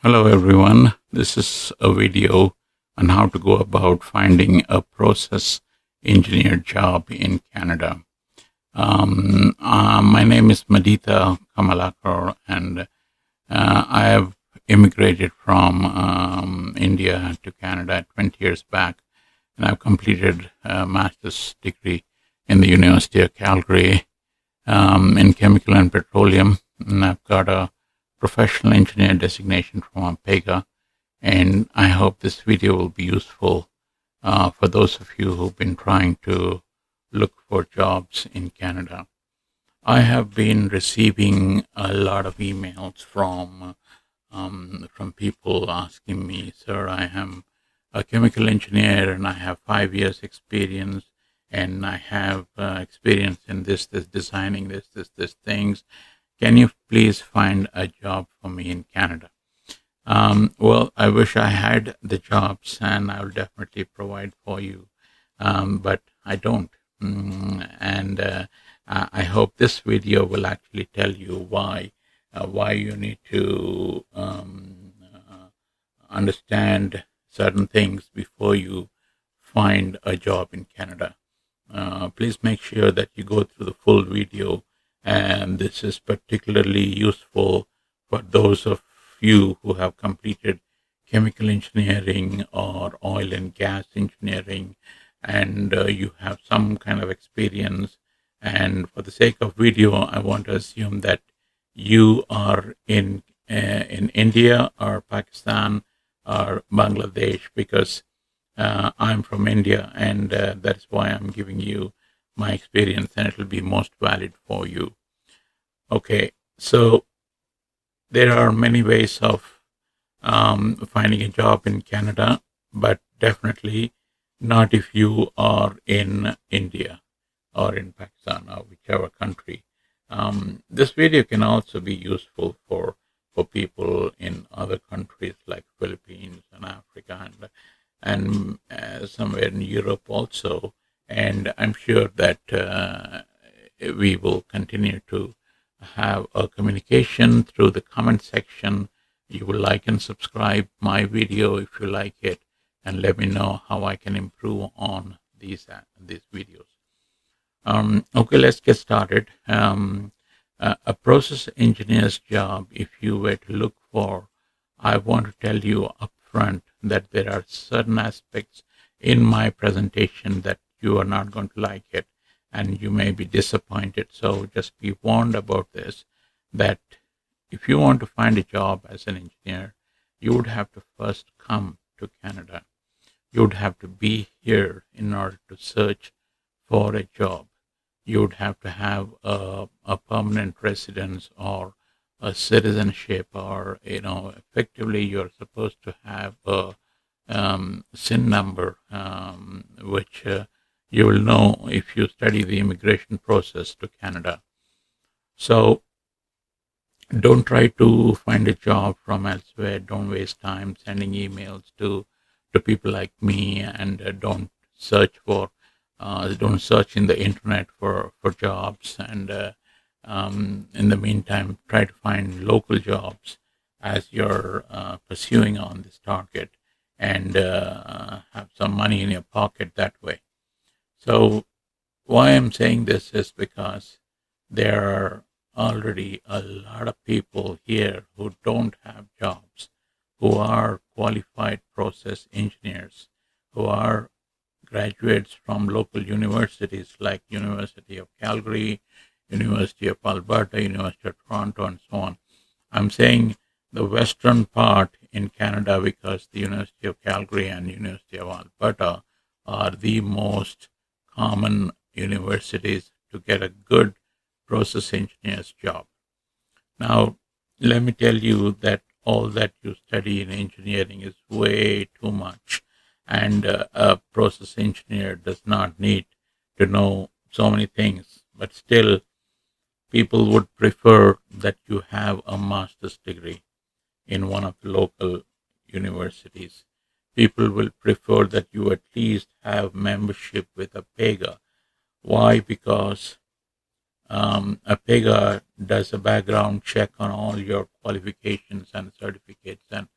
Hello everyone, this is a video on how to go about finding a process engineer job in Canada. My name is Madita Kamalakar and I have immigrated from India to Canada 20 years back, and I've completed a master's degree in the University of Calgary in chemical and petroleum, and I've got a professional engineer designation from PEGA, and I hope this video will be useful for those of you who've been trying to look for jobs in Canada. I have been receiving a lot of emails from people asking me, "Sir, I am a chemical engineer and I have 5 years experience, and I have experience in this designing this things. Can you please find a job for me in Canada?" Well, I wish I had the jobs, and I will definitely provide for you, but I don't. And I hope this video will actually tell you why you need to understand certain things before you find a job in Canada. Please make sure that you go through the full video, and this is particularly useful for those of you who have completed chemical engineering or oil and gas engineering, and you have some kind of experience. And for the sake of video, I want to assume that you are in India or Pakistan or Bangladesh, because I'm from India, and that's why I'm giving you my experience, and it will be most valid for you. Okay, so there are many ways of finding a job in Canada, but definitely not if you are in India or in Pakistan or whichever country. This video can also be useful for people in other countries like Philippines and Africa and somewhere in Europe also. And I'm sure that we will continue to have a communication through the comment section. You will like and subscribe my video if you like it, and let me know how I can improve on these videos. Okay, let's get started. A process engineer's job, if you were to look for, I want to tell you upfront that there are certain aspects in my presentation that you are not going to like it, and you may be disappointed. So just be warned about this, that if you want to find a job as an engineer, you would have to first come to Canada. You would have to be here in order to search for a job. You would have to have a permanent residence or a citizenship, or effectively you're supposed to have a SIN number, which you will know if you study the immigration process to Canada. So don't try to find a job from elsewhere. Don't waste time sending emails to people like me, and don't search in the internet for jobs. And in the meantime, try to find local jobs as you're pursuing on this target, and have some money in your pocket that way. So why I'm saying this is because there are already a lot of people here who don't have jobs, who are qualified process engineers, who are graduates from local universities like University of Calgary, University of Alberta, University of Toronto, and so on. I'm saying the western part in Canada because the University of Calgary and University of Alberta are the most common universities to get a good process engineer's job. Now, let me tell you that all that you study in engineering is way too much, and a process engineer does not need to know so many things, but still people would prefer that you have a master's degree in one of the local universities. People will prefer that you at least have membership with a PEGA. Why? Because APEGA does a background check on all your qualifications and certificates and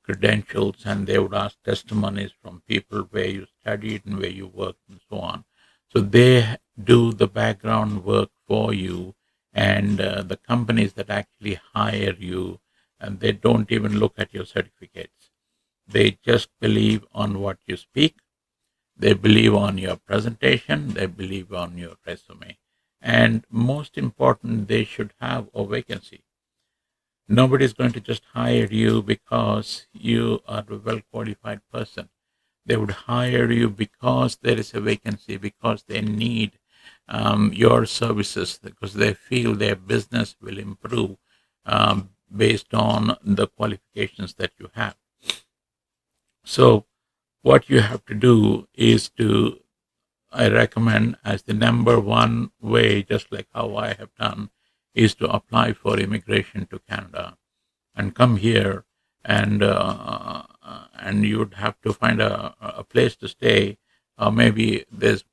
credentials, and they would ask testimonies from people where you studied and where you worked and so on. So they do the background work for you, and the companies that actually hire you, and they don't even look at your certificates. They just believe on what you speak. They believe on your presentation. They believe on your resume. And most important, they should have a vacancy. Nobody's going to just hire you because you are a well qualified person. They would hire you because there is a vacancy, because they need your services, because they feel their business will improve based on the qualifications that you have. So, what you have to do is I recommend as the number one way, just like how I have done, is to apply for immigration to Canada and come here, and you would have to find a place to stay. Maybe that's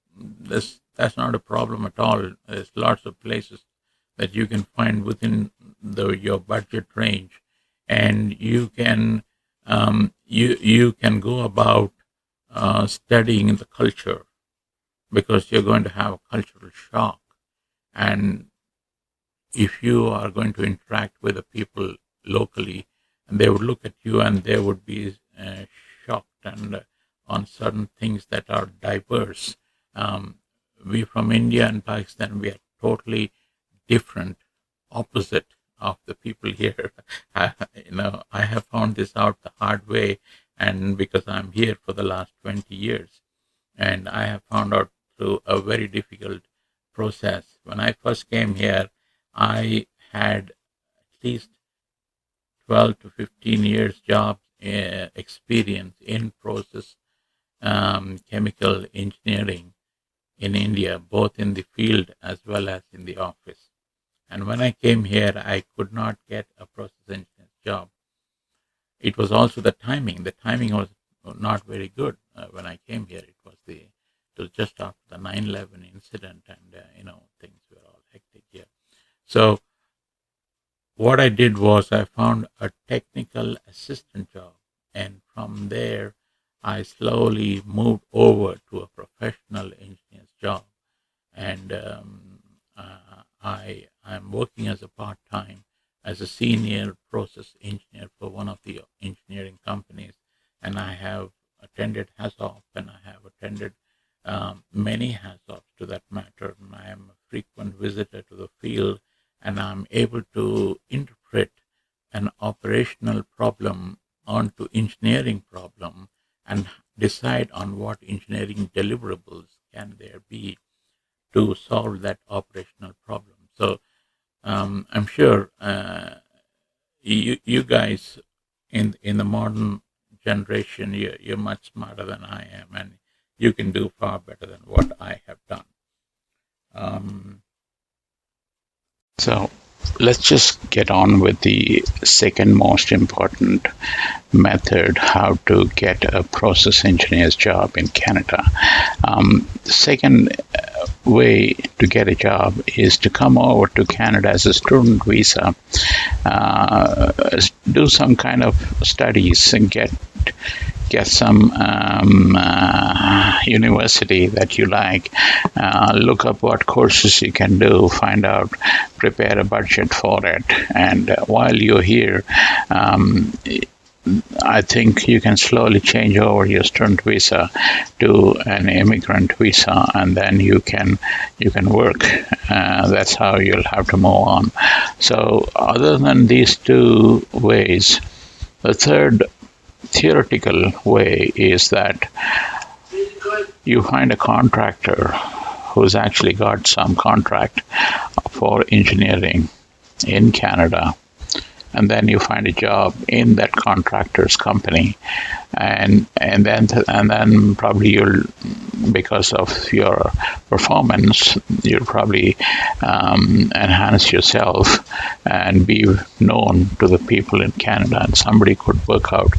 not a problem at all. There's lots of places that you can find within your budget range, and you can you can go about studying the culture, because you're going to have a cultural shock. And if you are going to interact with the people locally, and they would look at you and they would be shocked and on certain things that are diverse. We from India and Pakistan, we are totally different, opposite of the people here. I have found this out the hard way, and because I'm here for the last 20 years, and I have found out through a very difficult process. When I first came here, I had at least 12 to 15 years job experience in process chemical engineering in India, both in the field as well as in the office. And when I came here, I could not get a process engineer's job. It was also the timing. The timing was not very good when I came here. It was just after the 9/11 incident, and things were all hectic here. So what I did was I found a technical assistant job, and from there I slowly moved over to a professional engineer's job, and I'm working as a part-time as a senior process engineer for one of the engineering companies, and I have attended HAZOP, and I have attended many HAZOPs to that matter, and I am a frequent visitor to the field, and I'm able to interpret an operational problem onto engineering problem and decide on what engineering deliverables can there be to solve that operational problem. So I'm sure you guys in the modern generation, you're much smarter than I am, and you can do far better than what I have done. So let's just get on with the second most important method how to get a process engineer's job in Canada. The second way to get a job is to come over to Canada as a student visa, do some kind of studies and get some university that you like, look up what courses you can do, find out, prepare a budget for it, and while you're here, I think you can slowly change over your student visa to an immigrant visa, and then you can work. That's how you'll have to move on. So other than these two ways, the third theoretical way is that you find a contractor who's actually got some contract for engineering in Canada, and then you find a job in that contractor's company, and then probably you'll, because of your performance, you'll probably enhance yourself and be known to the people in Canada, and somebody could work out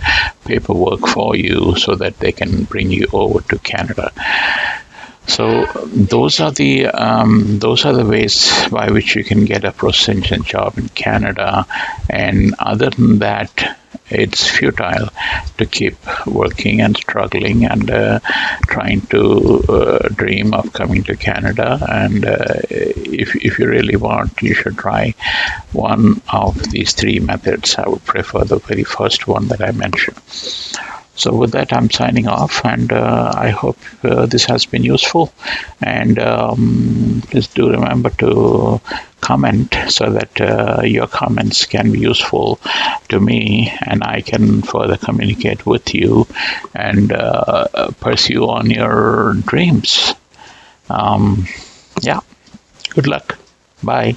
paperwork for you so that they can bring you over to Canada. So those are the ways by which you can get a post-citizen job in Canada, and other than that, it's futile to keep working and struggling and trying to dream of coming to Canada. And if you really want, you should try one of these three methods. I would prefer the very first one that I mentioned. So with that, I'm signing off, and I hope this has been useful. And please do remember to comment so that your comments can be useful to me, and I can further communicate with you and pursue on your dreams. Yeah, good luck. Bye.